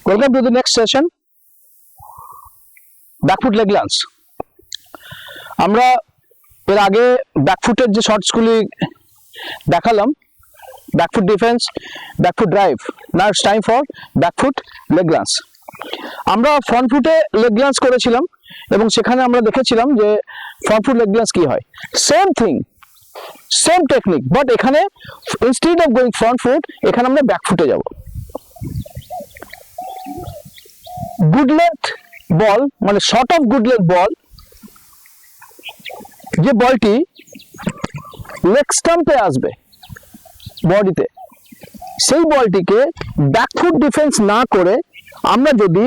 Welcome to the next session. Backfoot leg lance. আমরা এর আগে ব্যাকফুটের যে শর্টসগুলি দেখালাম, back foot defence, back foot drive. Now it's time for back foot leg glance. আমরা ফ্রন্ট ফুটে লেগ লান্স করেছিলাম এবং সেখানে আমরা দেখেছিলাম যে ফ্রন্ট ফুট লেগ লান্স কি হয়। Same thing, same technique, but এখানে instead of going front foot এখানে আমরা ব্যাকফুটে যাব। গুড লেন্থ বল, মানে short of good length ball, যে বলটি লেগ স্টাম্পে আসবে বডিতে, সেই বলটিকে ব্যাকফুট ডিফেন্স না করে আমরা যদি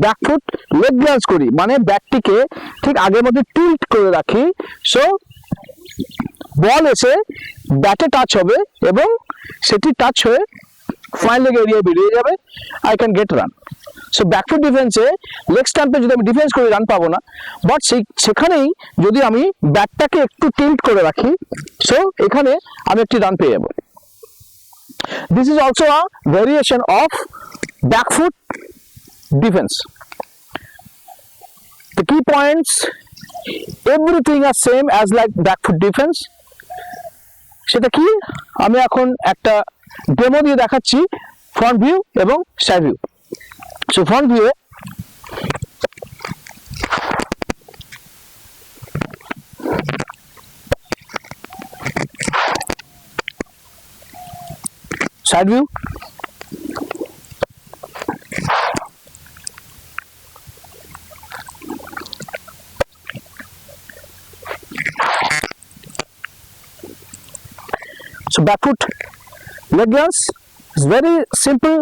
ব্যাকফুট লেগ লান্স করি, মানে ব্যাটটিকে ঠিক আগের মধ্যে টিল্ট করে রাখি, সো বল এসে ব্যাটে টাচ হবে এবং সেটি টাচ হয়ে ফাইন লেগ এরিয়ায় বেরিয়ে যাবে। I can get run. So back foot ডিফেন্সে লেগ স্টাম্পে যদি আমি ডিফেন্স করি রান পাবো না, বাট সেখানেই যদি আমি ব্যাটটাকে একটু টিল্ট করে রাখি, সো এখানে আমি একটি রান পেয়ে যাবো। This is also a variation of back foot defence. The key points, everything are same as like backfoot defense. সেটা কি আমি এখন একটা ডেমো দিয়ে দেখাচ্ছি, ফ্রন্ট ভিউ এবং side view. So front view, side view, so backfoot leg lance is very simple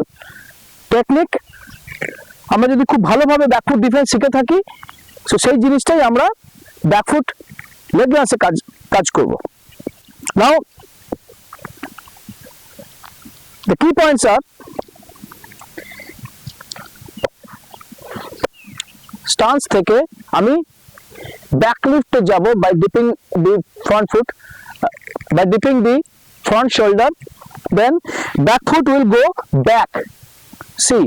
technique. আমরা যদি খুব ভালোভাবে ব্যাকফুট ডিফেন্স শিখে থাকি, সো সেই জিনিসটাই আমরা ব্যাকফুট লেগ লান্সে কাজ করব। নাও the key points are, stance থেকে আমি ব্যাক লিফটে যাব by dipping the front foot, by dipping the front shoulder, then back foot will go back. See,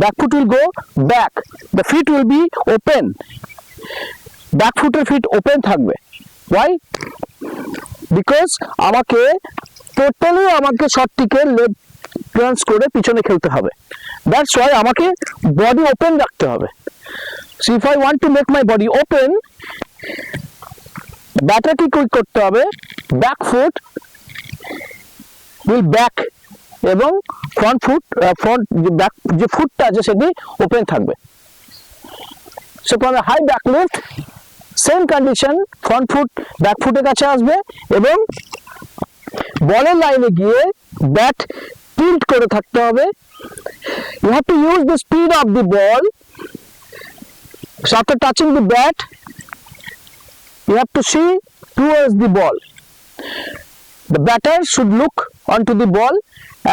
back foot will go back, the feet will be open, back foot এর feet open থাকবে। Why? Because আমাকে totally আমাকে শটটিকে leg Lance করে পিছনে খেলতে হবে। That's why আমাকে body open রাখতে হবে। So if I want to make my body open, batter কি করতে হবে, ব্যাক ফুট উইল ব্যাক এবং ফ্রন্ট ফুট, ব্যাক যে ফুটটা আছে সেটি ওপেন থাকবে। So for high back lift, same condition, front foot back ফুটের কাছে আসবে এবং বলের লাইনে গিয়ে ব্যাট টিল্ট করে থাকতে হবে। You have to use the speed of the ball. So after touching the bat, you have to see towards the ball. The batter should look onto the ball,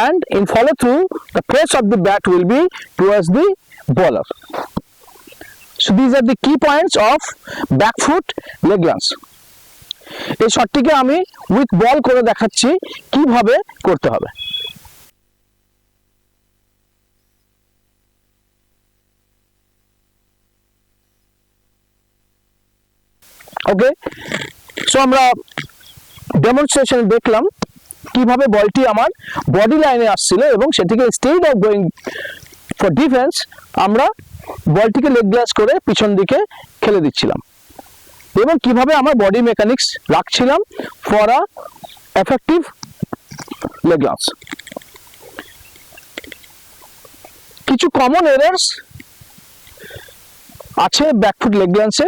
and in follow through, the face of the bat will be towards the bowler. So these are the key points of back foot leg lance. এই শটটিকে আমি with বল করে দেখাচ্ছি কিভাবে করতে হবে। ওকে, so আমরা demonstration দেখলাম কিভাবে বলটি আমার বডি লাইনে আসছিল এবং সেটিকে instead of going for defence আমরা বলটিকে লেগ লান্স করে পিছন দিকে খেলে দিচ্ছিলাম এবং কিভাবে আমার বডি মেকানিক্স রাখছিলাম for a effective leg glance. কিছু কমন এরার্স আছে ব্যাকফুট লেগ লান্সে,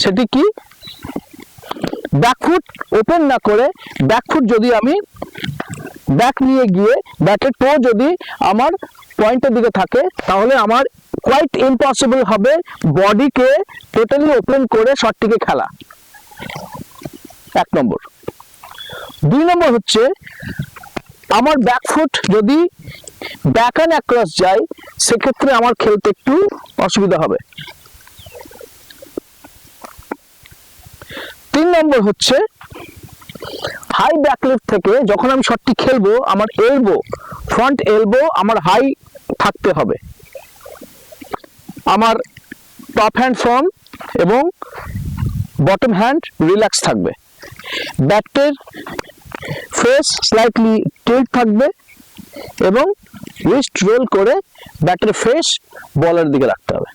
সেটি কি, ব্যাকফুট ওপেন না করে ব্যাকফুট যদি আমি ব্যাক নিয়ে গিয়ে ব্যাটের টো যদি আমার পয়েন্টের দিকে থাকে, তাহলে আমার কোয়াইট ইম্পসিবল হবে বডিকে টোটালি ওপেন করে শটটিকে খেলা। এক নম্বর। দুই নম্বর হচ্ছে আমার ব্যাকফুট যদি ব্যাক অ্যান্ড অ্যাক্রস যায়, সেক্ষেত্রে আমার খেলতে একটু অসুবিধা হবে। তিন নম্বর হচ্ছে হাই ব্যাকলিফট থেকে যখন আমি শটটি খেলবো, আমার এলবো, ফ্রন্ট এলবো আমার হাই থাকতে হবে। আমার টপ হ্যান্ড ফার্ম এবং বটম হ্যান্ড রিল্যাক্স থাকবে, ব্যাটের ফেস স্লাইটলি টিল্ট থাকবে এবং রিস্ট রোল করে ব্যাটের ফেস বলের দিকে রাখতে হবে।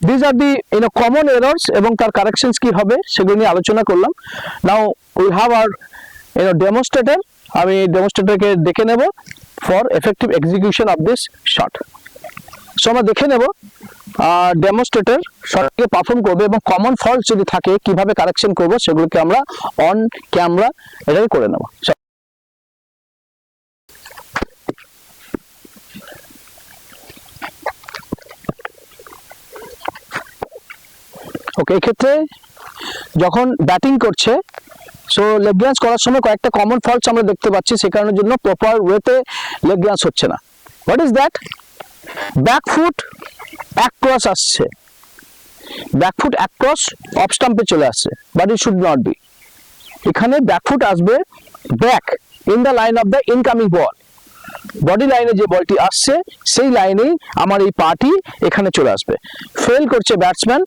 These are the common errors এবং তার কারেকশনস কি হবে সেগুলো নিয়ে আলোচনা করলাম। Now we have our demonstrator. আমি ডেমোস্ট্রেটরকে দেখে নেব for effective execution of this shot. So আমরা দেখে নেব ডেমোস্ট্রেটর শটকে পারফর্ম করবে এবং কমন ফল্ট যদি থাকে কিভাবে কারেকশন করব সেগুলোকে আমরা অন ক্যামেরা এটাই করে নেব। ওকে, এক্ষেত্রে যখন ব্যাটিং করছে সো লেগ গ্লান্স করার সময় কয়েকটা কমন ফল্টস আমরা দেখতে পাচ্ছি, সে কারণের জন্য প্রপার ওয়েতে লেগ গ্লান্স হচ্ছে না। What is that? Back foot across আসছে, ব্যাক ফুট অ্যাক্রস অফ স্টাম্পে চলে আসছে, but it should not be. এখানে ব্যাক ফুট আসবে back in the line of the incoming ball, body লাইনে যে বলটি আসছে সেই লাইনেই আমার এই পাটি এখানে চলে আসবে। ফেল করছে batsman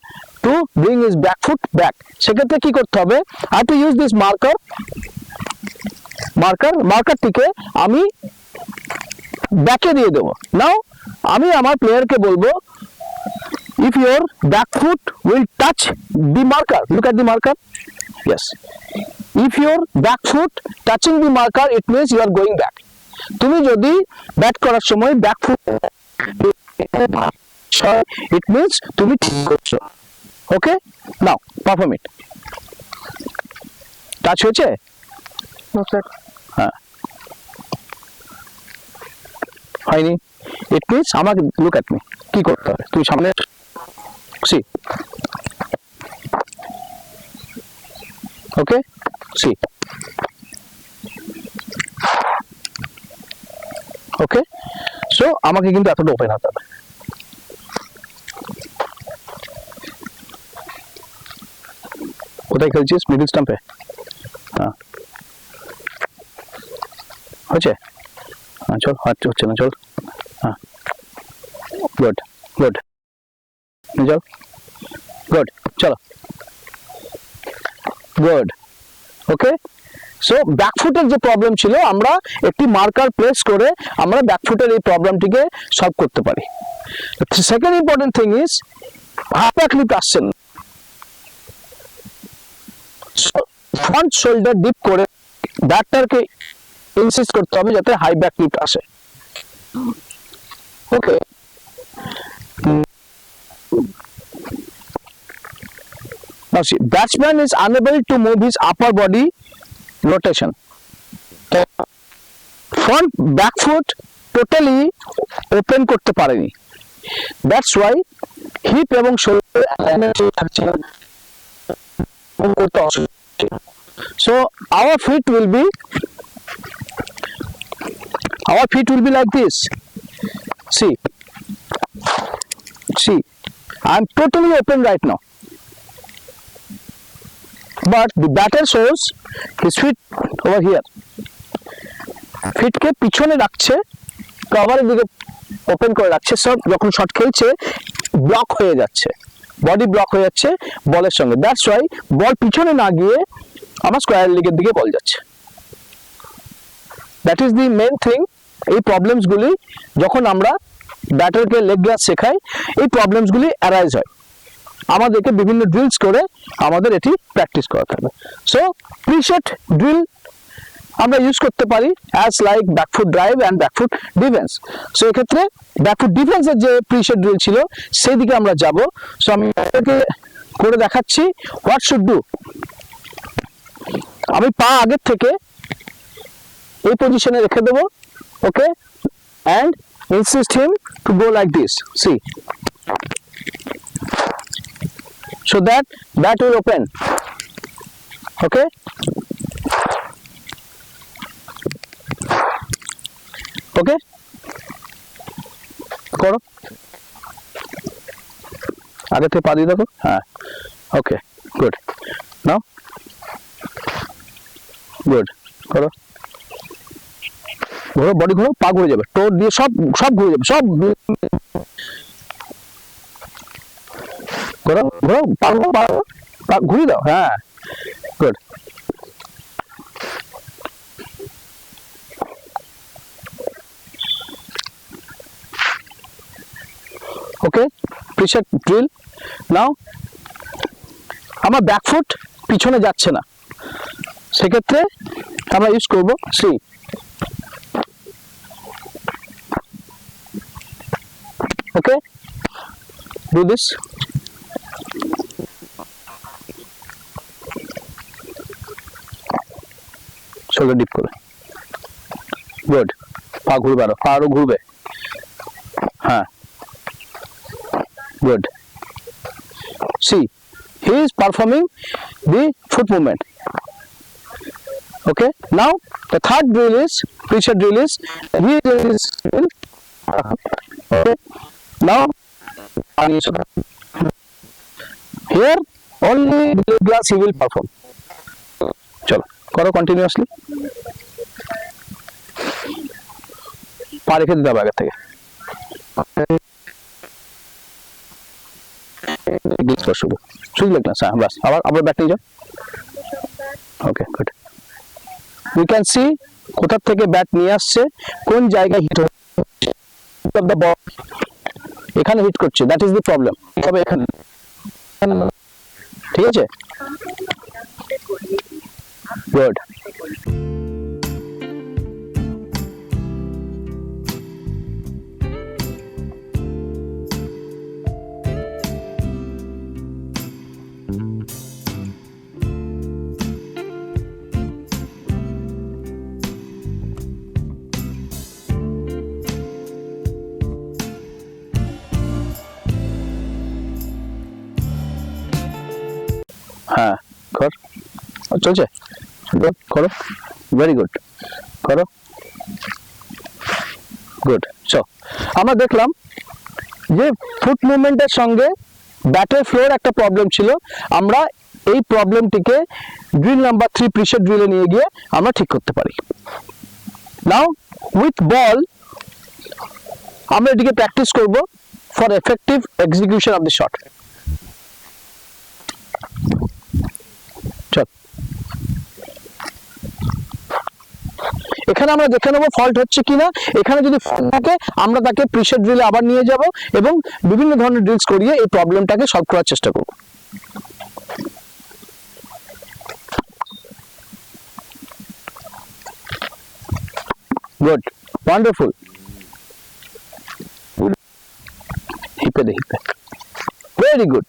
to bring his back foot back. সেক্ষেত্রে কি করতে হবে? আই টু ইউজ দিস মার্কারটিকে আমি ব্যাকে দিয়ে দেবো। নাও আমি আমার প্লেয়ারকে বলবো, if your back foot will touch the marker, look at the marker, yes, if your back foot touching the marker it means you are going back. তুমি যদি ব্যাট করার সময় ব্যাক ফুট it means তুমি ঠিক করছো। ওকে, নাও perform ইট। Touch হয়েছে? হ্যাঁ, হয়নি। ইট মিনস আমাকে লুক অ্যাট মি, কি করতে হবে? তুই সামনে সি, ওকে, সি, ওকে। সো আমাকে কিন্তু এতটা ওপেন হতে হবে। কোথায় খেলছিস? মিডল স্টাম্পে? হ্যাঁ, হচ্ছে? হ্যাঁ, চল, হচ্ছে না, চল। হ্যাঁ, গুড গুড, চল, গুড, চলো, গুড। ওকে, সো ব্যাকফুটের যে প্রবলেম ছিল আমরা একটি মার্কার প্লেস করে আমরা ব্যাকফুটের এই প্রবলেমটিকে সলভ করতে পারি। Second important thing is half back lift আসছে না, ফ্রন্ট শোল্ডার ডিপ করে ব্যাটারকে ইনসিস্ট করতে হবে যাতে হাই ব্যাক লিফট আসে। ওকে, now see, batsman is unable to move his upper body rotation. So front back foot totally open করতে পারেনি, that's why hip এবং shoulder alignment থাকছে না, করতে অসুবিধা। So our feet will be like this. See, I'm totally open right now, but the batter shows his feet over here. Feet কে পিছনে রাখছে, কভারের দিকে ওপেন করে রাখছে, সব যখন শট খেলছে ব্লক হয়ে যাচ্ছে, বডি ব্লক হয়ে যাচ্ছে বলের সঙ্গে। দ্যাটস ওয়াই বল পিছনে না গিয়ে আমার স্কোয়ার লিগের দিকে বল যাচ্ছে। That is the main thing. এই প্রবলেমসগুলি যখন আমরা ব্যাটারকে লেগ গ্লাস শেখাই এই প্রবলেমসগুলি অ্যারাইজ হয়। আমাদেরকে বিভিন্ন ড্রিলস করে আমাদের এটি প্র্যাকটিস করা থাকবে। সো প্রিসেট ড্রিল আমরা ইউজ করতে পারি as like back foot drive and back foot defence. So এক্ষেত্রে ব্যাকফুট ডিফেন্সের যে প্রিসেট ড্রিল ছিল সেই দিকে আমরা যাব। সো আমি আপনাকে করে দেখাচ্ছি হোয়াট শুড ডু। আমি পা আগের থেকে এই পজিশনে রেখে দেবো, okay, and insist him to go like this, see, so that will open. Okay, okay, করো, আগে থেকে পা দিয়ে দেখো। হ্যাঁ, ওকে, গুড, নাও, গুড, করো, ঘোরো, বডি ঘোরো, পা ঘুরে যাবে, টোর দিয়ে সব সব ঘুরে যাবে, সব ঘোরো ঘোরো, পা ঘোরো, পা ঘুরিয়ে দাও, হ্যাঁ good. Okay, preset drill. Now আমার ব্যাকফুট পিছনে যাচ্ছে না, সেক্ষেত্রে আমরা ইউজ করব সি। Okay, do this. Shoulder dip করে, গুড। পা ঘুরবে, আরো পা আরো ঘুরবে, হ্যাঁ good. See, he is performing the foot movement. Okay, now the third drill is preset drill is he is okay. Now here only the glass he will perform. চলো করো কন্টিনিউয়াসলি, পা রেখে দিতে হবে আগে থেকে, শুধু শুধু লেগলাস, হ্যাঁ বাস। আবার আবার ব্যাক নিয়ে যাও। Okay good. We can see কোথা থেকে ব্যাট নিয়ে আসছে, কোন জায়গায় হিট হচ্ছে, এখানে হিট করছে, দ্যাট ইজ দ্য প্রবলেম। তবে এখানে ঠিক আছে, গুড। হ্যাঁ কর, চলছে, করো, ভেরি গুড, করো, গুড। চো আমরা দেখলাম যে ফুট মুভমেন্টের সঙ্গে ব্যাটের ফ্লোর একটা প্রবলেম ছিল, আমরা এই প্রবলেমটিকে ড্রিল নাম্বার 3 প্রিসেট ড্রিলে নিয়ে গিয়ে আমরা ঠিক করতে পারি। নাও উইথ বল আমরা এটিকে প্র্যাকটিস করব for effective execution of the shot. এখানে আমরা দেখে নেবো ফল্ট হচ্ছে কিনা, এখানে যদি ফল্ট থাকে আমরা তাকে প্রিসেট ড্রিলে আবার নিয়ে যাব এবং বিভিন্ন ধরনের ড্রিলস করিয়ে এই প্রবলেমটাকে সলভ করার চেষ্টা করব। Good, wonderful. হিপে দে, হিপে, very good.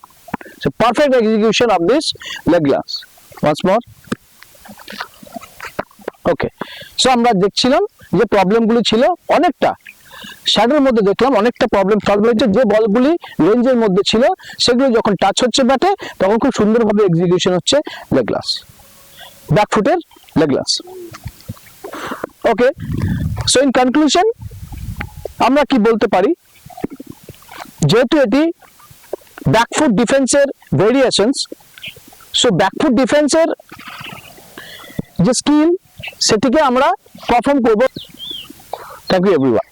So perfect execution of this leg glance. Once more. Okay, so আমরা দেখছিলাম যে প্রবলেমগুলি ছিল অনেকটা শ্যাডোর মধ্যে, দেখলাম অনেকটা প্রবলেম সলভ হয়েছে। যে বলগুলি রেঞ্জের মধ্যে ছিল সেগুলো যখন টাচ হচ্ছে ব্যাটে তখন খুব সুন্দরভাবে এক্সিকিউশন হচ্ছে লেগ গ্লাস, ব্যাকফুটের leg glance. Okay, so in conclusion আমরা কি বলতে পারি, যেহেতু এটি ব্যাকফুট ডিফেন্সের ভেরিয়েশনস, সো ব্যাকফুট ডিফেন্সের যে স্কিল সেটিকে আমরা পারফর্ম করব। Thank you everyone.